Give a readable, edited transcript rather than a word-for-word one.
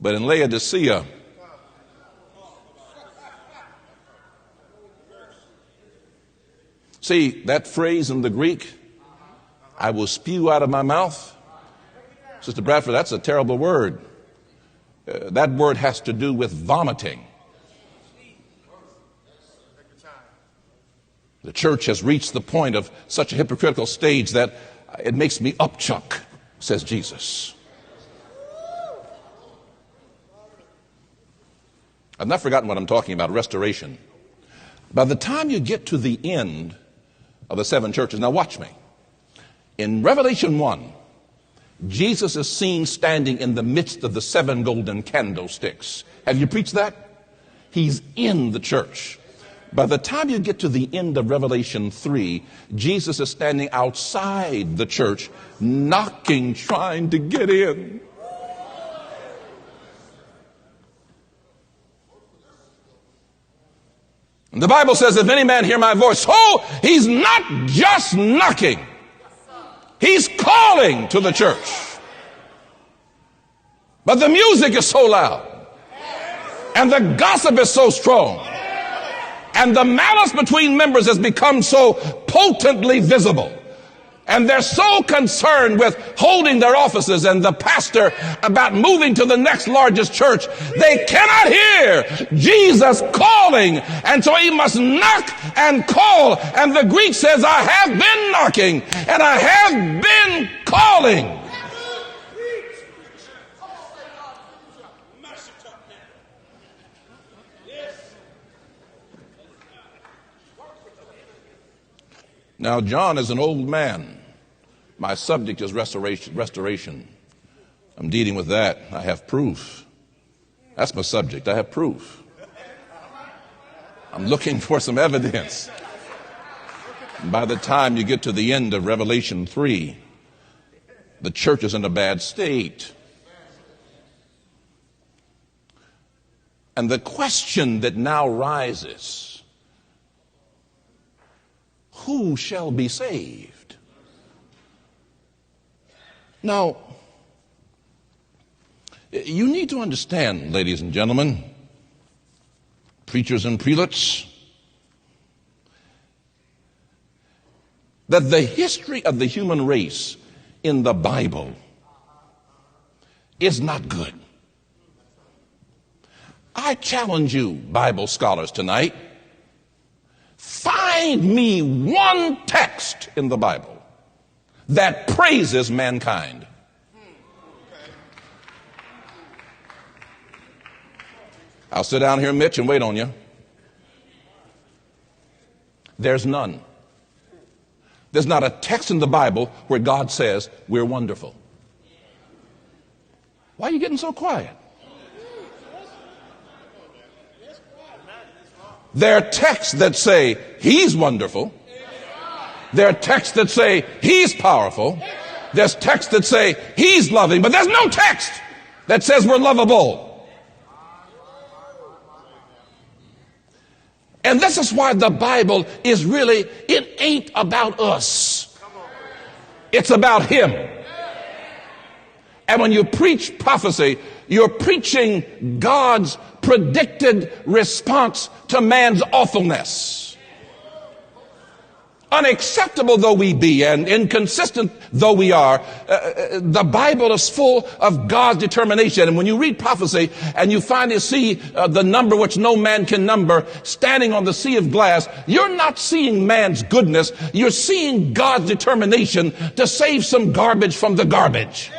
But in Laodicea, see that phrase in the Greek, I will spew out of my mouth. Sister Bradford, that's a terrible word. That word has to do with vomiting. The church has reached the point of such a hypocritical stage that it makes me upchuck, says Jesus. I've not forgotten what I'm talking about, restoration. By the time you get to the end of the seven churches, now watch me. In Revelation 1, Jesus is seen standing in the midst of the seven golden candlesticks. Have you preached that? He's in the church. By the time you get to the end of Revelation 3, Jesus is standing outside the church, knocking, trying to get in. And the Bible says, if any man hear my voice, he's not just knocking. He's calling to the church. But the music is so loud. And the gossip is so strong. And the malice between members has become so potently visible. And they're so concerned with holding their offices and the pastor about moving to the next largest church, they cannot hear Jesus calling. And so he must knock and call. And the Greek says, I have been knocking and I have been calling. Now, John is an old man. My subject is restoration. I'm dealing with that. I have proof. That's my subject. I have proof. I'm looking for some evidence. And by the time you get to the end of Revelation 3, the church is in a bad state. And the question that now rises, who shall be saved? Now, you need to understand, ladies and gentlemen, preachers and prelates, that the history of the human race in the Bible is not good. I challenge you, Bible scholars, tonight, find me one text in the Bible that praises mankind. I'll sit down here, Mitch, and wait on you. There's none. There's not a text in the Bible where God says we're wonderful. Why are you getting so quiet? There are texts that say he's wonderful. There are texts that say he's powerful. There's texts that say he's loving, but there's no text that says we're lovable. And this is why the Bible is really, it ain't about us. It's about him. And when you preach prophecy, you're preaching God's predicted response to man's awfulness. Unacceptable though we be and inconsistent though we are, the Bible is full of God's determination. And when you read prophecy and you finally see the number which no man can number standing on the sea of glass, you're not seeing man's goodness. You're seeing God's determination to save some garbage from the garbage.